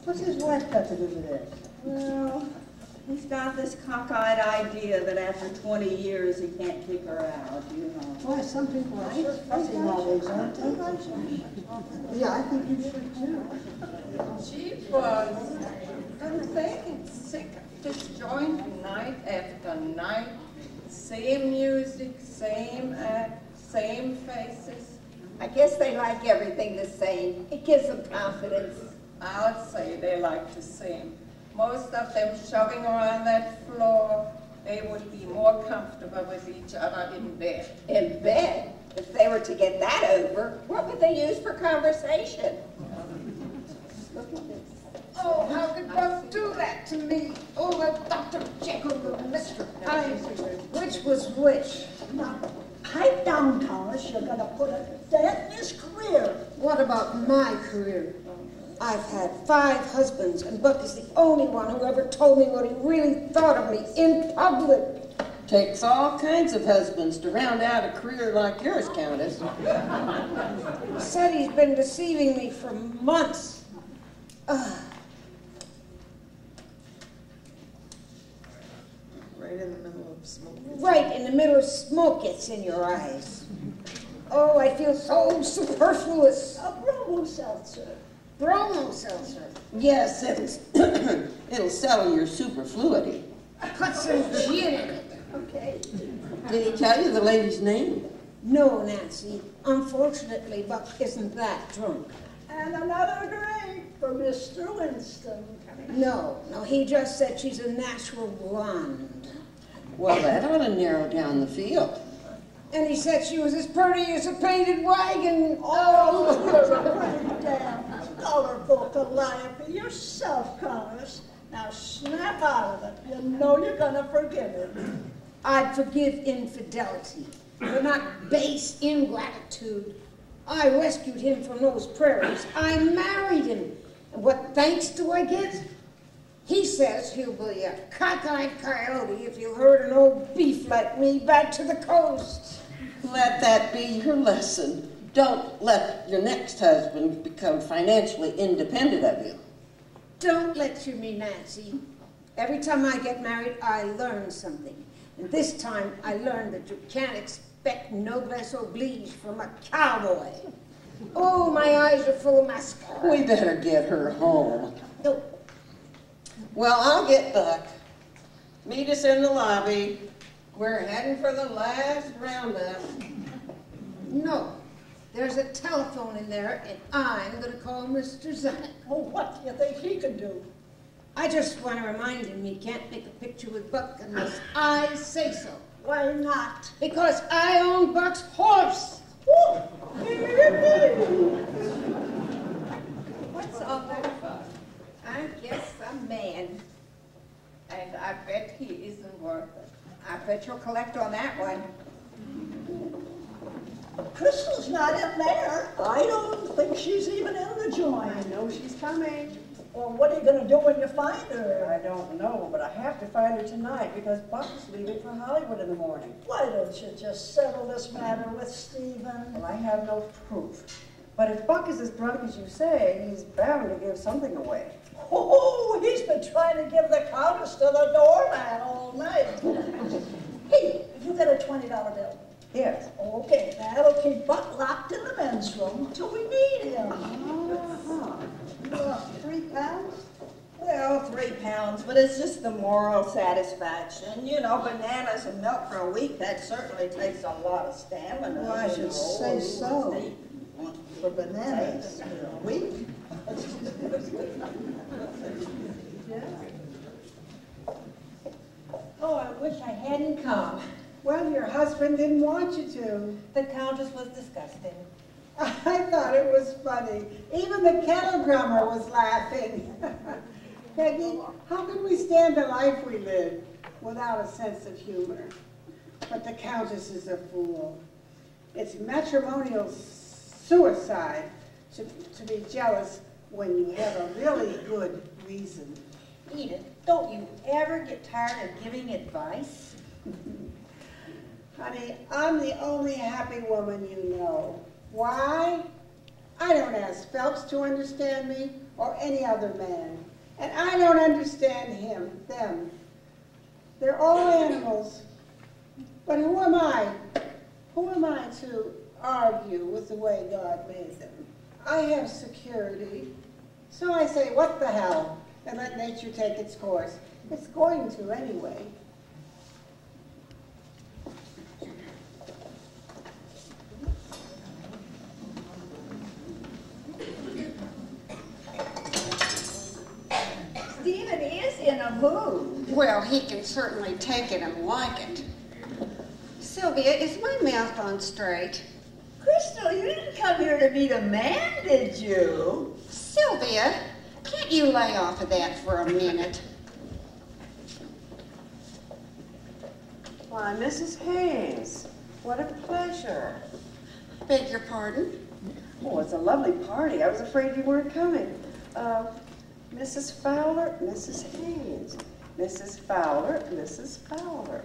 What's his wife got to do with this? Well, he's got this cockeyed idea that after 20 years he can't kick her out, you know. Why, some people are sure fussy nowadays, aren't they? Yeah, I think you should too. She was, I'm thinking, sick of this joint night after night. Same music, same act, same faces. I guess they like everything the same. It gives them confidence. I'll say they like to sing. Most of them shoving around that floor. They would be more comfortable with each other in bed. In bed? If they were to get that over, what would they use for conversation? Look at this. Oh, how could Buck do that to me? Oh, that Dr. Jekyll and Mr. Hyde. Which was which? Now, pipe down, Thomas. You're going to put a dent in his career. What about my career? I've had 5 husbands, and Buck is the only one who ever told me what he really thought of me in public. Takes all kinds of husbands to round out a career like yours, Countess. He said he's been deceiving me for months. Right in the middle of smoke. Right in the middle of smoke gets in your eyes. Oh, I feel so superfluous. A bromo seltzer. Bromo seltzer. Yes, it'll settle your superfluity. Put some gin in it. Okay. Did he tell you the lady's name? No, Nancy. Unfortunately, Buck isn't that drunk. And another drink for Mr. Winston. No, he just said she's a natural blonde. Well, that ought to narrow down the field. And he said she was as pretty as a painted wagon. Oh, you're a pretty damn colorful calliope yourself, Congress. Now snap out of it. You know you're gonna forgive him. I'd forgive infidelity, but not base ingratitude. I rescued him from those prairies. I married him. And what thanks do I get? He says he'll be a cockeyed coyote if he'll herd an old beef like me back to the coast. Let that be your lesson. Don't let your next husband become financially independent of you. Don't lecture me, Nancy. Every time I get married, I learn something. And this time, I learned that you can't expect noblesse oblige from a cowboy. Oh, my eyes are full of mascara. We better get her home. No. Well, I'll get Buck. Meet us in the lobby. We're heading for the last roundup. No. There's a telephone in there, and I'm going to call Mr. Zanuck. Oh, what do you think he can do? I just want to remind him he can't make a picture with Buck unless I say so. Why not? Because I own Buck's horse. What's all that for? I guess a man. And I bet he isn't worth it. I bet you'll collect on that one. Crystal's not in there. I don't think she's even in the joint. I know she's coming. Well, what are you going to do when you find her? I don't know, but I have to find her tonight because Buck's leaving for Hollywood in the morning. Why don't you just settle this matter with Stephen? Well, I have no proof. But if Buck is as drunk as you say, he's bound to give something away. Oh, he's been trying to give the Countess to the doorman all night. Hey, you got a $20 bill? Yes. Okay, that'll keep Buck locked in the men's room till we need him. £3? Well, £3, but it's just the moral satisfaction. You know, bananas and milk for a week, that certainly takes a lot of stamina. Well, I should say so. For bananas, a week? Oh, I wish I hadn't come. Well, your husband didn't want you to. The Countess was disgusting. I thought it was funny. Even the kettle drummer was laughing. Peggy, how can we stand the life we live without a sense of humor? But the Countess is a fool. It's matrimonial suicide to be jealous when you have a really good reason. Edith, don't you ever get tired of giving advice? Honey, I'm the only happy woman you know. Why? I don't ask Phelps to understand me or any other man. And I don't understand them. They're all animals. But who am I? Who am I to argue with the way God made them? I have security. So I say, what the hell? And let nature take its course. It's going to anyway. Stephen is in a mood. Well, he can certainly take it and like it. Sylvia, is my mouth on straight? Crystal, you didn't come here to meet a man, did you? Sylvia, can't you lay off of that for a minute? Why, Mrs. Haynes, what a pleasure. Beg your pardon? Oh, it's a lovely party. I was afraid you weren't coming. Mrs. Fowler, Mrs. Haynes. Mrs. Fowler, Mrs. Fowler.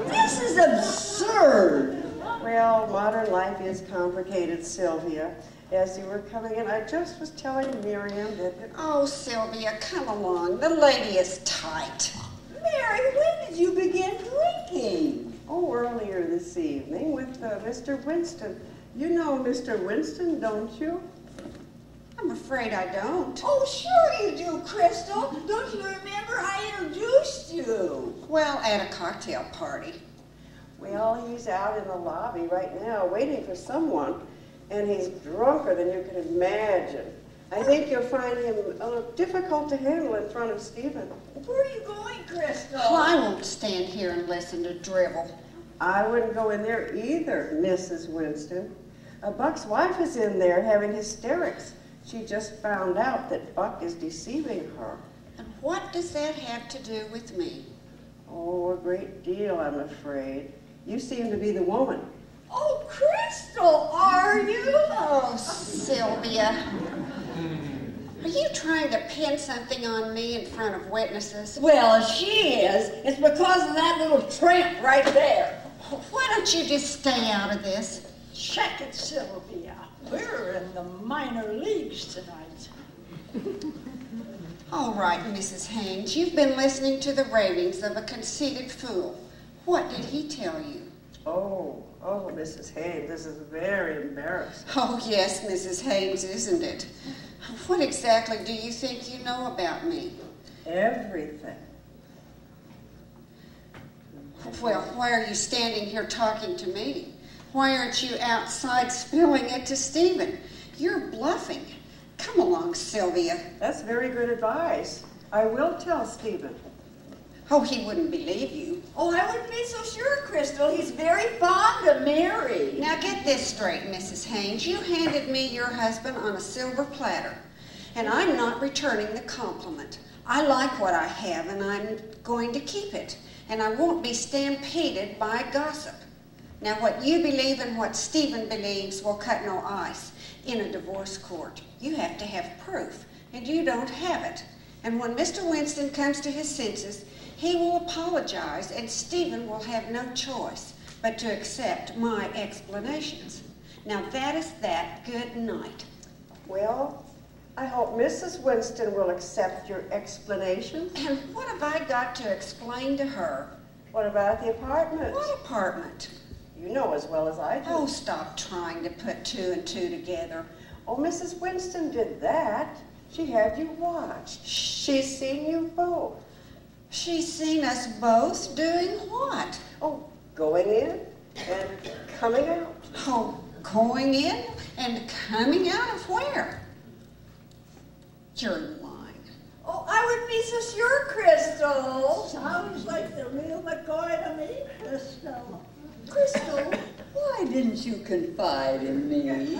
This is absurd. Well, modern life is complicated, Sylvia. As you were coming in, I just was telling Miriam that... Oh, Sylvia, come along. The lady is tight. Mary, when did you begin drinking? Oh, earlier this evening with Mr. Winston. You know Mr. Winston, don't you? I'm afraid I don't. Oh, sure you do, Crystal. Don't you remember I introduced you? Well, at a cocktail party. Well, he's out in the lobby right now waiting for someone, and he's drunker than you can imagine. I think you'll find him difficult to handle in front of Stephen. Where are you going, Crystal? Oh, I won't stand here and listen to drivel. I wouldn't go in there either, Mrs. Winston. Buck's wife is in there having hysterics. She just found out that Buck is deceiving her. And what does that have to do with me? Oh, a great deal, I'm afraid. You seem to be the woman. Oh, Crystal, are you? Oh, Sylvia. Are you trying to pin something on me in front of witnesses? Well, she is. It's because of that little tramp right there. Why don't you just stay out of this? Check it, Sylvia. We're in the minor leagues tonight. All right, Mrs. Haynes, you've been listening to the ravings of a conceited fool. What did he tell you? Oh, Mrs. Haynes, this is very embarrassing. Oh, yes, Mrs. Haynes, isn't it? What exactly do you think you know about me? Everything. Well, why are you standing here talking to me? Why aren't you outside spilling it to Stephen? You're bluffing. Come along, Sylvia. That's very good advice. I will tell Stephen. Oh, he wouldn't believe you. Oh, I wouldn't be so sure, Crystal. He's very fond of Mary. Now get this straight, Mrs. Haynes. You handed me your husband on a silver platter, and I'm not returning the compliment. I like what I have, and I'm going to keep it, and I won't be stampeded by gossip. Now, what you believe and what Stephen believes will cut no ice in a divorce court. You have to have proof, and you don't have it. And when Mr. Winston comes to his senses, he will apologize, and Stephen will have no choice but to accept my explanations. Now, that is that. Good night. Well, I hope Mrs. Winston will accept your explanations. And what have I got to explain to her? What about the apartment? What apartment? You know as well as I do. Oh, stop trying to put two and two together. Oh, Mrs. Winston did that. She had you watched. She's seen you both. She's seen us both doing what? Oh, going in and coming out. Oh, going in and coming out of where? You're lying. Oh, I wouldn't be so sure, Crystal. Sounds like the real McCoy to me, Crystal. Crystal, why didn't you confide in me?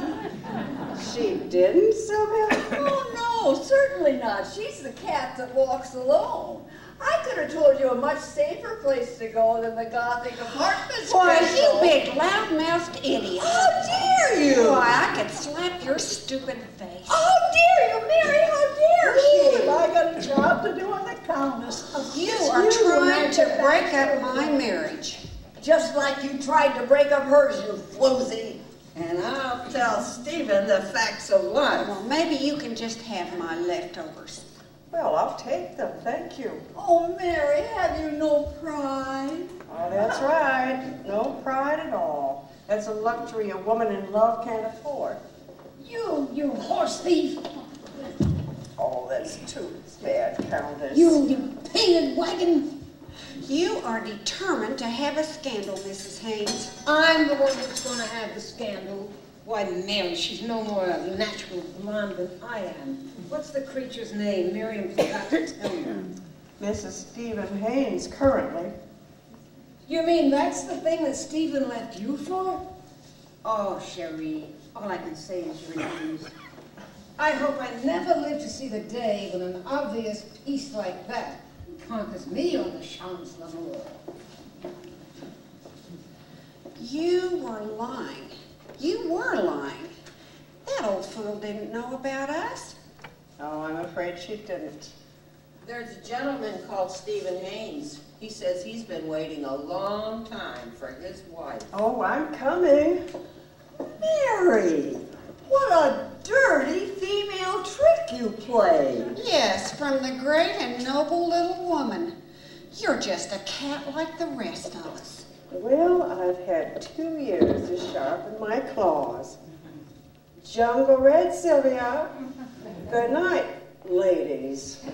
She didn't, Sylvia? Oh, no, certainly not. She's the cat that walks alone. I could have told you a much safer place to go than the Gothic apartments. Why, Crystal. you big loud-mouthed idiot. How dare you? Why, I could slap your stupid face. How dare you, Mary? How dare she? I got a job to do on the Countess. You are trying to break up my marriage. Just like you tried to break up hers, you floozy. And I'll tell Stephen the facts of life. Well, maybe you can just have my leftovers. Well, I'll take them, thank you. Oh, Mary, have you no pride? Oh, that's right. No pride at all. That's a luxury a woman in love can't afford. You horse thief! Oh, that's too bad, Countess. You painted wagon! You are determined to have a scandal, Mrs. Haynes. I'm the one that's gonna have the scandal. Why, Mary, she's no more a natural blonde than I am. What's the creature's name? Miriam forgot to tell me. Mrs. Stephen Haynes, currently. You mean that's the thing that Stephen left you for? Oh, Cherie, all I can say is refuse. I hope I never live to see the day when an obvious piece like that conquers me on the Champs Lamour. You were lying. You were lying. That old fool didn't know about us. Oh, I'm afraid she didn't. There's a gentleman called Stephen Haynes. He says he's been waiting a long time for his wife. Oh, I'm coming. Mary, what a dirty female trick you played. Yes, from the great and noble little woman. You're just a cat like the rest of us. Well, I've had 2 years to sharpen my claws. Jungle Red, Sylvia. Good night, ladies.